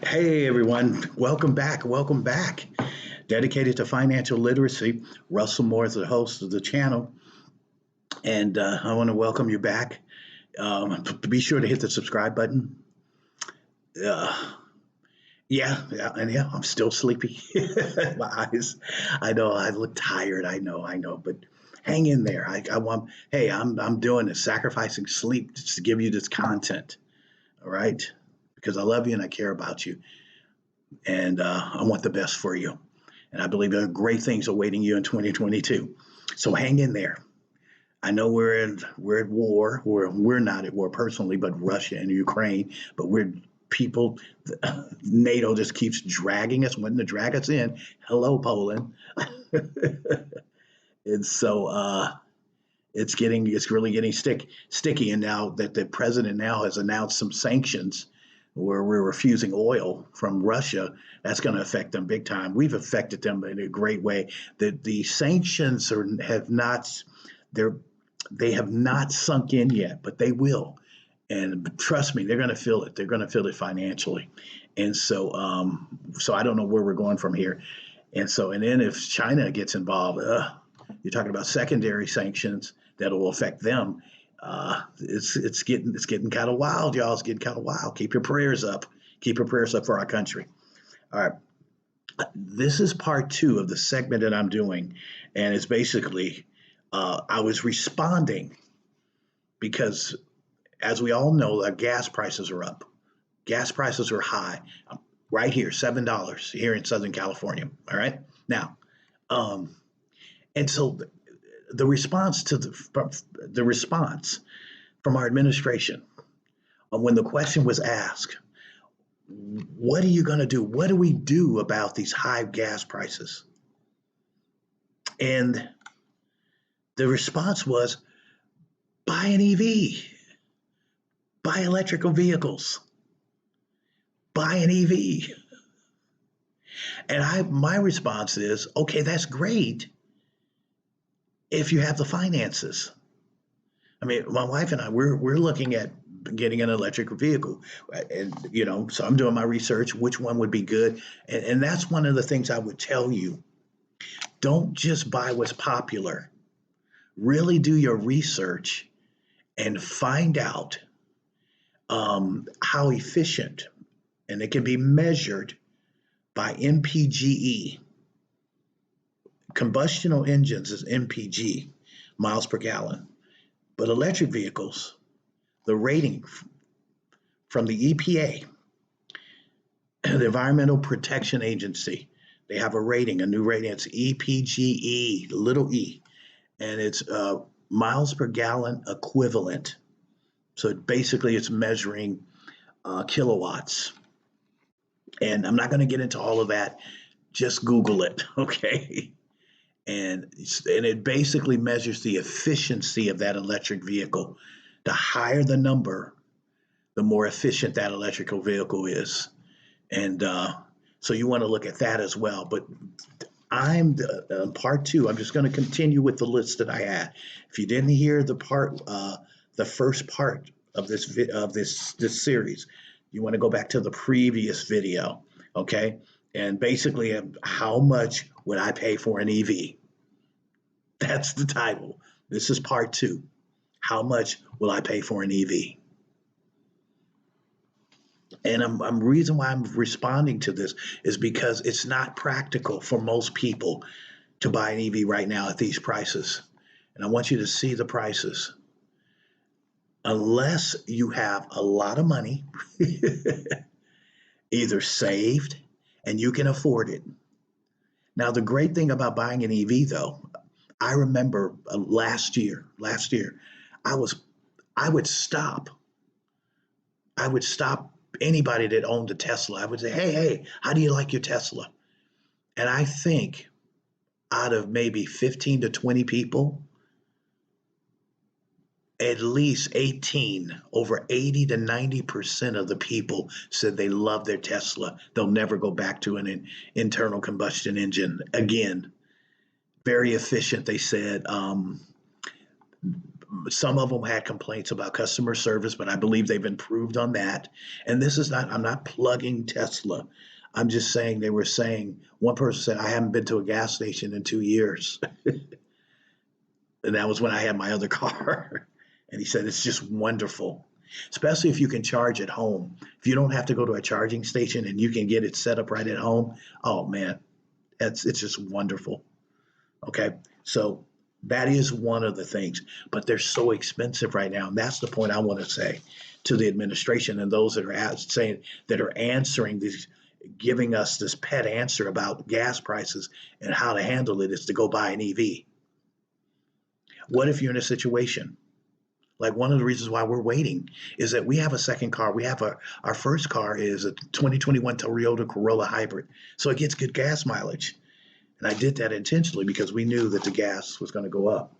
Hey everyone, welcome back. Welcome back. Dedicated to financial literacy, Russell Moore is the host of the channel, and I want to welcome you back. Be sure to hit the subscribe button. Uh, yeah, I'm still sleepy. My eyes, I know, I look tired. I know, but hang in there. I want. Hey, I'm doing this, sacrificing sleep just to give you this content. All right, because I love you and I care about you, and I want the best for you. And I believe there are great things awaiting you in 2022. So hang in there. I know we're at war. We're not at war personally, but Russia and Ukraine. But we're people. NATO just keeps dragging us, wanting to drag us in. Hello, Poland. And so it's really getting sticky. And now that the president now has announced some sanctions where we're refusing oil from Russia, that's going to affect them big time. We've affected them in a great way. The sanctions have not they're they have not sunk in yet, but they will. And trust me, they're going to feel it. They're going to feel it financially. And so I don't know where we're going from here. And then if China gets involved, you're talking about secondary sanctions that will affect them. It's getting kind of wild, y'all. It's getting kind of wild. Keep your prayers up. Keep your prayers up for our country. All right. This is part two of the segment that I'm doing, and it's basically I was responding because, as we all know, gas prices are up. Gas prices are high. Right here, $7 here in Southern California. All right. Now, um, and so the response to the response from our administration when the question was asked, what are you going to do? What do we do about these high gas prices? And the response was buy an EV, buy electrical vehicles, buy an EV. And my response is, okay, that's great if you have the finances. I mean, my wife and I, we're looking at getting an electric vehicle, and so I'm doing my research, which one would be good, and that's one of the things I would tell you. Don't just buy what's popular. Really do your research and find out how efficient, and it can be measured by MPGE. Combustional engines is MPG, miles per gallon. But electric vehicles, the rating from the EPA, the Environmental Protection Agency, they have a rating, a new rating. It's EPGE, little e, and it's miles per gallon equivalent. So basically, it's measuring kilowatts. And I'm not going to get into all of that. Just Google it, okay? And it basically measures the efficiency of that electric vehicle. The higher the number, the more efficient that electrical vehicle is. And so you want to look at that as well. But I'm part two. I'm just going to continue with the list that I had. If you didn't hear the first part of this series, you want to go back to the previous video, okay? And basically, how much would I pay for an EV? That's the title. This is part two. How much will I pay for an EV? And I'm reason why I'm responding to this is because it's not practical for most people to buy an EV right now at these prices. And I want you to see the prices. Unless you have a lot of money, either saved and you can afford it. Now, the great thing about buying an EV, though, I remember last year, I would stop anybody that owned a Tesla. I would say, hey, how do you like your Tesla? And I think out of maybe 15 to 20 people, at least 18, over 80 to 90% of the people said they love their Tesla. They'll never go back to an internal combustion engine again. Very efficient, they said. Some of them had complaints about customer service, but I believe they've improved on that. And this is not, I'm not plugging Tesla. I'm just saying, they were saying, one person said, I haven't been to a gas station in 2 years. And that was when I had my other car. And he said, it's just wonderful, especially if you can charge at home. If you don't have to go to a charging station and you can get it set up right at home, oh man, it's just wonderful. Okay. So that is one of the things, but they're so expensive right now. And that's the point I want to say to the administration and those that are saying, that are answering these, giving us this pet answer about gas prices and how to handle it is to go buy an EV. What if you're in a situation like, one of the reasons why we're waiting is that we have a second car. We have our first car is a 2021 Toyota Corolla hybrid. So it gets good gas mileage. And I did that intentionally because we knew that the gas was going to go up.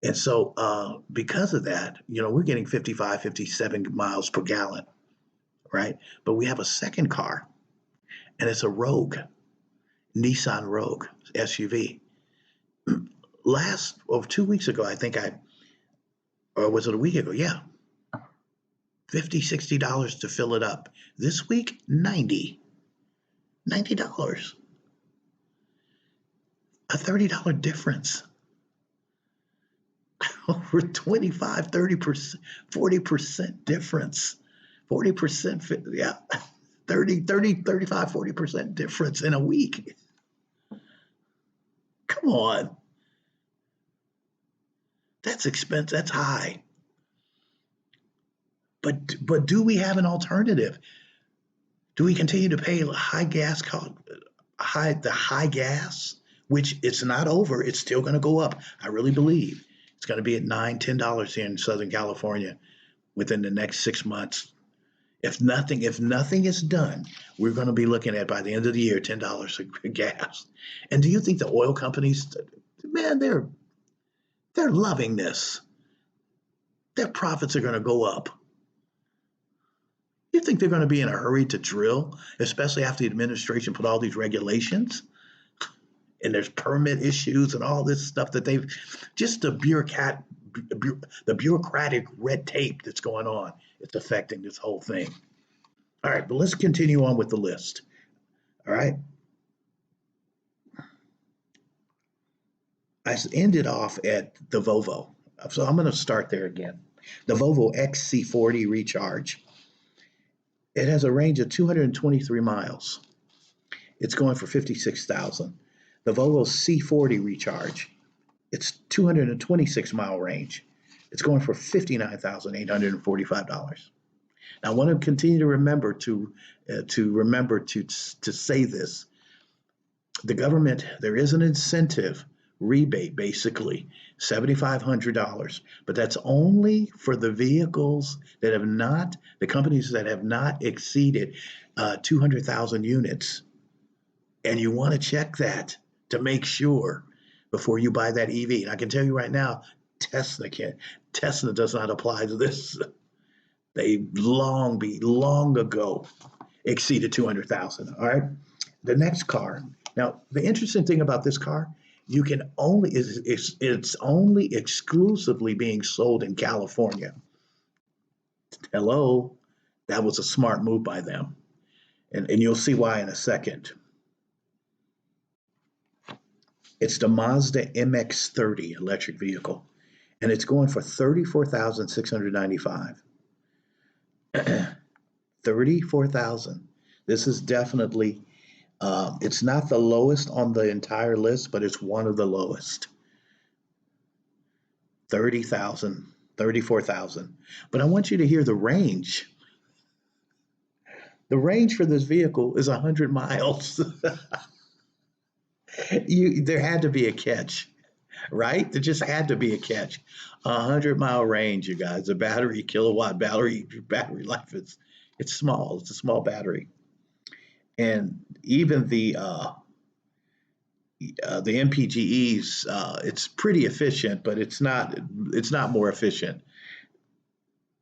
And so because of that, we're getting 55, 57 miles per gallon, right? But we have a second car, and it's a Rogue, Nissan Rogue SUV. 2 weeks ago, I think or was it a week ago? Yeah. $50, $60 to fill it up. This week, $90. A $30 difference. Over 25, 30%, 40% difference. 40%, yeah. 30, 35, 40% difference in a week. Come on. That's expensive. That's high. But do we have an alternative? Do we continue to pay high gas gas, which it's not over? It's still going to go up. I really believe it's going to be at $9, $10 here in Southern California within the next 6 months. If nothing is done, we're going to be looking at, by the end of the year, $10 a gas. And do you think the oil companies, man, they're loving this? Their profits are going to go up. You think they're going to be in a hurry to drill, especially after the administration put all these regulations and there's permit issues and all this stuff that they've, just the bureaucratic red tape that's going on. It's affecting this whole thing. All right, but let's continue on with the list. All right. I ended off at the Volvo. So I'm going to start there again. The Volvo XC40 Recharge. It has a range of 223 miles. It's going for $56,000. The Volvo C40 Recharge. It's 226-mile range. It's going for $59,845. Now, I want to continue to remember to say this. The government, there is an incentive rebate, basically $7,500, but that's only for the vehicles that have not, the companies that have not exceeded 200,000 units. And you want to check that to make sure before you buy that EV. And I can tell you right now, Tesla does not apply to this. They long ago exceeded 200,000. All right. The next car. Now, the interesting thing about this car, you can only, it's only exclusively being sold in California. Hello, that was a smart move by them. And you'll see why in a second. It's the Mazda MX-30 electric vehicle, and it's going for $34,695. 34,000. This is definitely, it's not the lowest on the entire list, but it's one of the lowest. 30,000, 34,000. But I want you to hear the range. The range for this vehicle is 100 miles. There had to be a catch, right? There just had to be a catch. 100-mile range, you guys. The battery, kilowatt battery life it's small. It's a small battery, and even the MPGEs, it's pretty efficient, but it's not more efficient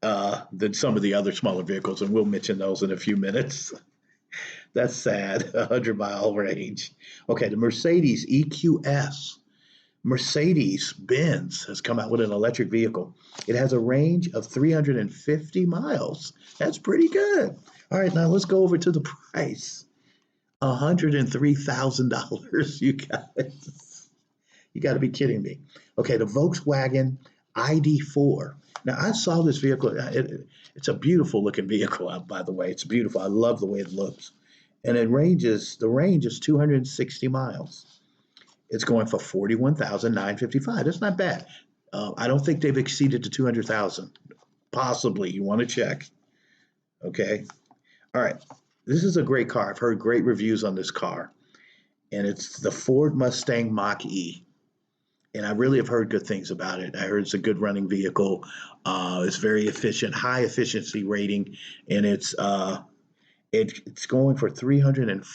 than some of the other smaller vehicles, and we'll mention those in a few minutes. That's sad. 100-mile range. Okay, the Mercedes EQS Mercedes Benz has come out with an electric vehicle. It has a range of 350 miles. That's pretty good. All right, now let's go over to the price. $103,000. You got to be kidding me. Okay, the Volkswagen ID.4. Now I saw this vehicle. It's a beautiful looking vehicle, by the way. It's beautiful. I love the way it looks. And the range is 260 miles. It's going for 41,955. That's not bad. I don't think they've exceeded the 200,000. Possibly. You want to check. Okay. All right. This is a great car. I've heard great reviews on this car. And it's the Ford Mustang Mach-E. And I really have heard good things about it. I heard it's a good running vehicle. It's very efficient, high efficiency rating, and it's going for 300 and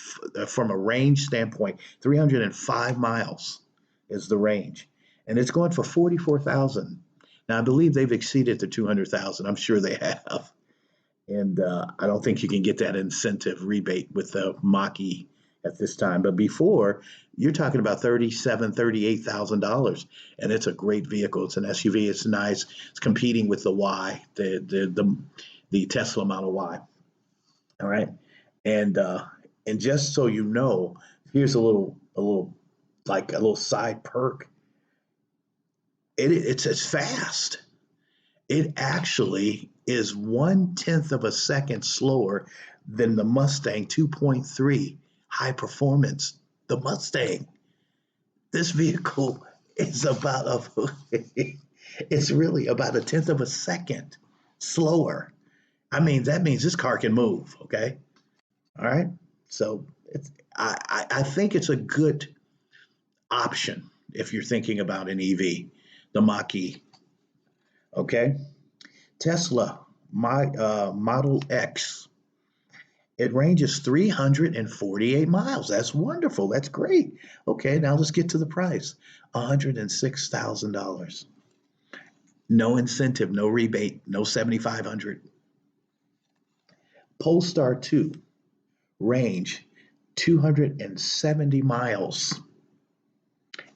from a range standpoint, 305 miles is the range, and it's going for 44,000. Now I believe they've exceeded the 200,000. I'm sure they have, and I don't think you can get that incentive rebate with the Mach-E at this time. But before, you're talking about $38,000, and it's a great vehicle. It's an SUV. It's nice. It's competing with the Y, the Tesla Model Y. All right, and just so you know, here's a little side perk. It's fast. It actually is 1/10 of a second slower than the Mustang 2.3 high performance. The Mustang. This vehicle is it's really about 1/10 of a second slower. I mean, that means this car can move. Okay. All right. So I think it's a good option if you're thinking about an EV, the Mach-E. Okay. Tesla, Model X. It ranges 348 miles. That's wonderful. That's great. Okay, now let's get to the price. $106,000. No incentive, no rebate, no 7,500. Polestar 2, range 270 miles,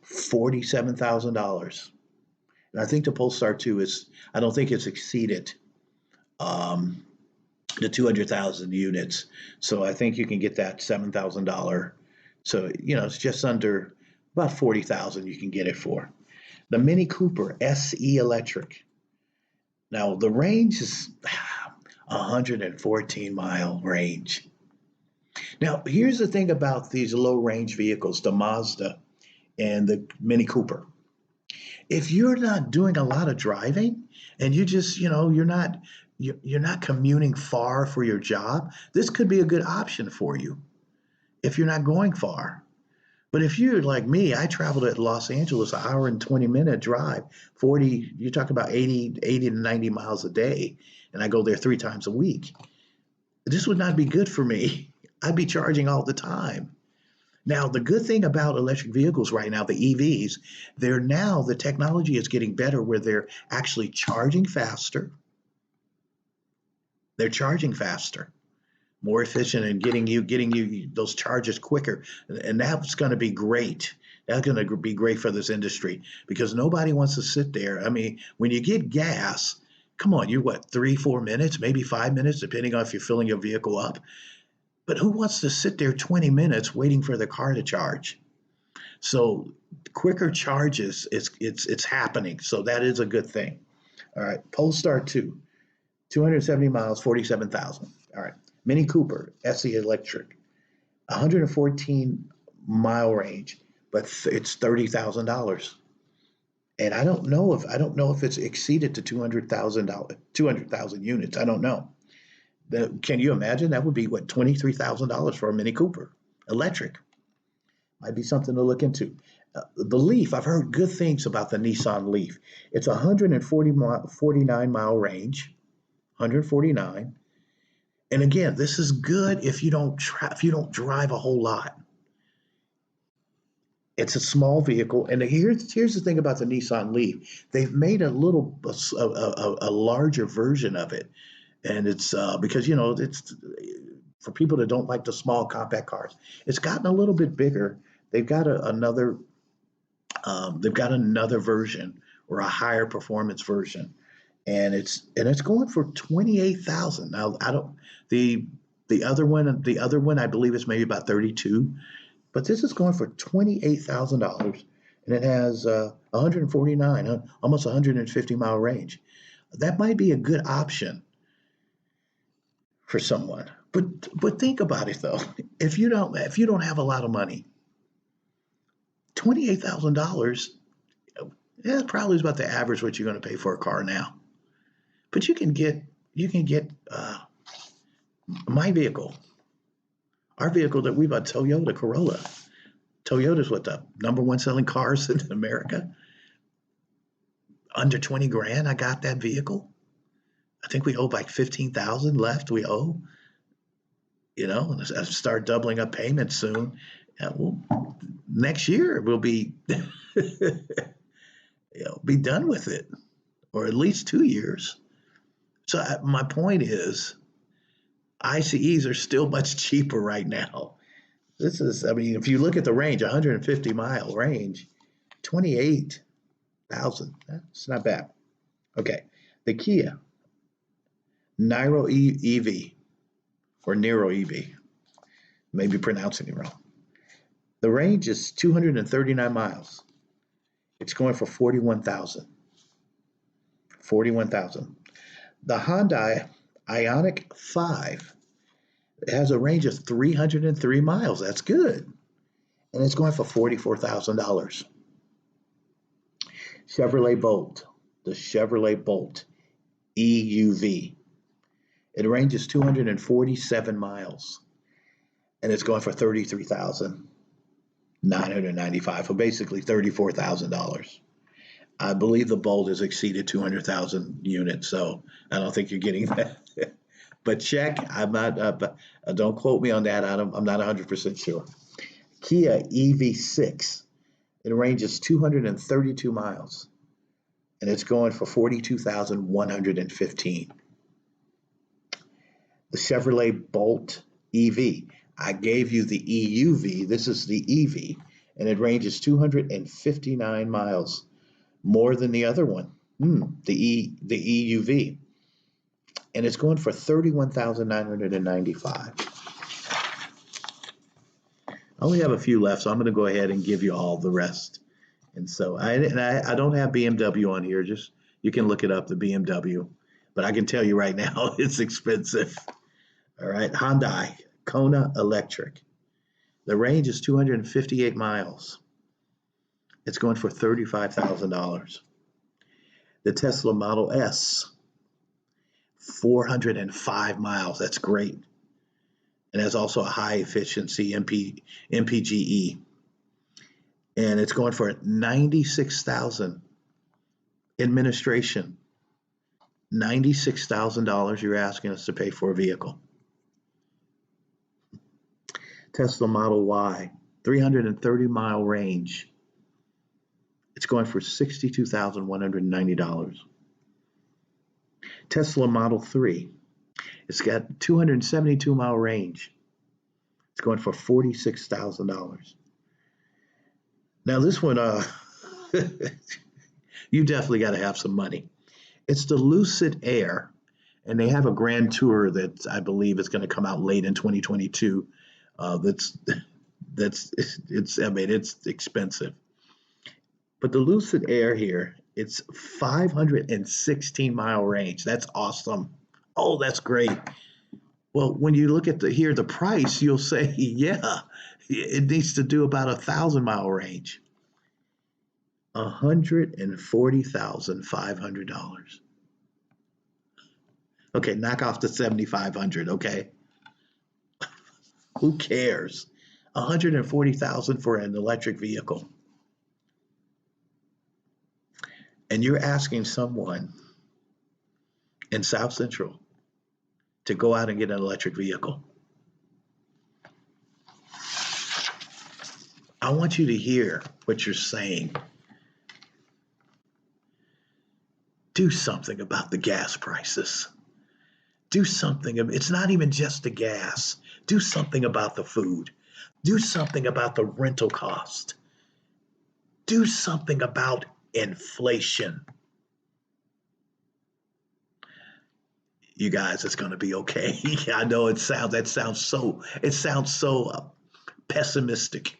$47,000. And I think the Polestar 2 I don't think it's exceeded the 200,000 units. So I think you can get that $7,000. So, it's just under about 40,000 you can get it for. The Mini Cooper SE Electric. Now the range is 114-mile range. Now here's the thing about these low range vehicles, the Mazda and the Mini Cooper. If you're not doing a lot of driving and you just, you're not commuting far for your job, this could be a good option for you if you're not going far. But if you're like me, I traveled at Los Angeles, an hour and 20-minute drive, you're talking about 80 to 90 miles a day, and I go there 3 times a week. This would not be good for me. I'd be charging all the time. Now, the good thing about electric vehicles right now, the EVs, the technology is getting better where they're actually charging faster. They're charging faster, more efficient, and getting you those charges quicker. And that's going to be great. That's going to be great for this industry because nobody wants to sit there. I mean, when you get gas, come on, you're 3-4 minutes, maybe 5 minutes, depending on if you're filling your vehicle up. But who wants to sit there 20 minutes waiting for the car to charge? So quicker charges, it's happening. So that is a good thing. All right, Polestar 2, 270 miles, 47,000. All right, Mini Cooper SE Electric, 114-mile range, but it's $30,000. And I don't know if it's exceeded to 200,000 units. I don't know. Can you imagine? That would be $23,000 for a Mini Cooper electric. Might be something to look into. The Leaf, I've heard good things about the Nissan Leaf. It's 149-mile range, 149. And again, this is good if you don't drive a whole lot. It's a small vehicle, and here's the thing about the Nissan Leaf. They've made a larger version of it. And it's because, it's for people that don't like the small compact cars. It's gotten a little bit bigger. They've got another They've got another version or a higher performance version, and it's going for 28,000. Now I don't the the other one I believe is maybe about 32, but this is going for $28,000, and it has 149, almost 150 mile range. That might be a good option for someone. But think about it though. If you don't have a lot of money, $28,000, yeah, probably is about the average what you're going to pay for a car now. But you can get my vehicle, our vehicle that we bought, Toyota Corolla. Toyota's what, the number one selling cars in America. Under 20 grand, I got that vehicle. I think we owe like 15,000 left. We owe, and I start doubling up payments soon. Next year we'll be, be done with it, or at least 2 years. So my point is, ICEs are still much cheaper right now. I mean, if you look at the range, 150-mile range, 28,000. That's not bad. Okay, the Kia Niro EV or Niro EV, maybe pronouncing it wrong. The range is 239 miles. It's going for 41,000. 41,000. The Hyundai Ioniq 5, it has a range of 303 miles. That's good. And it's going for $44,000. Chevrolet Bolt, the Chevrolet Bolt EUV. It ranges 247 miles. And it's going for $33,995, for basically $34,000. I believe the Bolt has exceeded 200,000 units, so I don't think you're getting that. But check, I'm not. Don't quote me on that. I'm not 100% sure. Kia EV6, it ranges 232 miles, and it's going for 42,115. The Chevrolet Bolt EV, I gave you the EUV. This is the EV, and it ranges 259 miles. More than the other one, the EUV, and it's going for 31,995. I only have a few left, so I'm going to go ahead and give you all the rest. And so I don't have BMW on here. Just you can look it up, the BMW, but I can tell you right now it's expensive. All right, Hyundai Kona Electric. The range is 258 miles. It's going for $35,000. The Tesla Model S, 405 miles. That's great. And has also a high efficiency MPGE. And it's going for $96,000. Administration, $96,000 you're asking us to pay for a vehicle. Tesla Model Y, 330-mile range. It's going for $62,190. Tesla Model 3. It's got 272-mile range. It's going for $46,000. Now this one, you definitely got to have some money. It's the Lucid Air, and they have a grand tour that I believe is going to come out late in 2022. It's expensive. But the Lucid Air here, it's 516-mile range. That's awesome. Oh, that's great. Well, when you look at the price, you'll say, yeah, it needs to do about 1,000-mile range. $140,500. Okay, knock off the 7,500. Okay, who cares? $140,000 for an electric vehicle. And you're asking someone in South Central to go out and get an electric vehicle. I want you to hear what you're saying. Do something about the gas prices. Do something. It's not even just the gas. Do something about the food. Do something about the rental cost. do something about inflation. You guys, it's going to be okay. I know it sounds so pessimistic,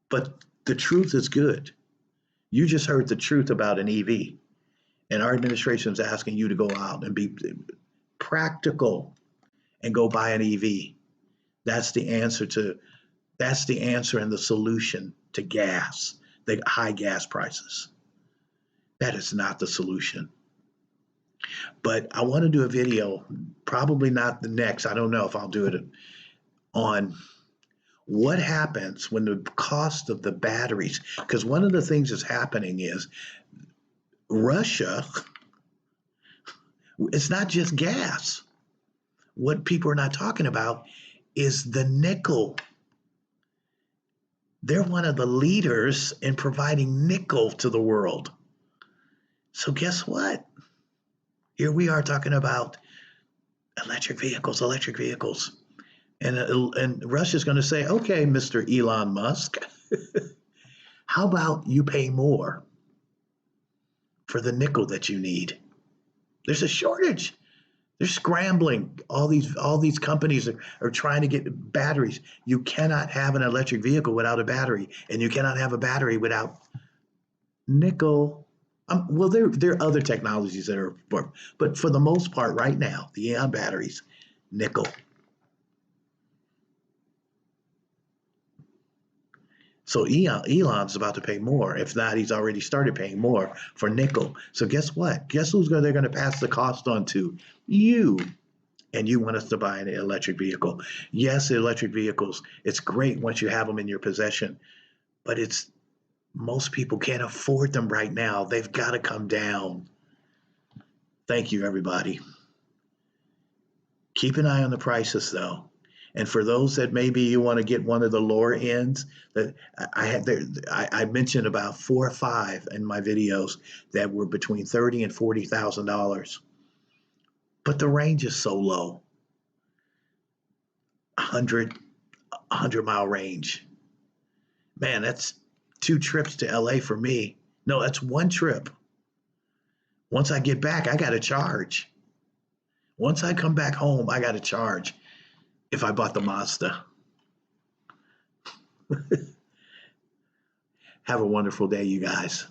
but the truth is good. You just heard the truth about an EV, and our administration is asking you to go out and be practical and go buy an EV. That's the answer to that's the answer and the solution to gas, the high gas prices. That is not the solution. But I want to do a video, probably not the next, I don't know if I'll do it, on what happens when the cost of the batteries, because one of the things that's happening is Russia, it's not just gas. What people are not talking about is the nickel. They're one of the leaders in providing nickel to the world. So guess what? Here we are talking about electric vehicles. And Russia's going to say, okay, Mr. Elon Musk, how about you pay more for the nickel that you need? There's a shortage. They're scrambling. All these companies are trying to get batteries. You cannot have an electric vehicle without a battery, and you cannot have a battery without nickel. Well, there are other technologies that are, but for the most part, right now, the ion batteries, nickel. So Elon's about to pay more. If not, he's already started paying more for nickel. So guess what? Guess who's they're going to pass the cost on to? You. And you want us to buy an electric vehicle. Yes, electric vehicles, it's great once you have them in your possession, but most people can't afford them right now. They've got to come down. Thank you, everybody. Keep an eye on the prices, though. And for those that maybe you want to get one of the lower ends, that I mentioned about 4 or 5 in my videos that were between $30,000 and $40,000. But the range is so low. 100 mile range. Man, that's 2 trips to LA for me. No, that's 1 trip. Once I get back, I got to charge. Once I come back home, I got to charge if I bought the Mazda. Have a wonderful day, you guys.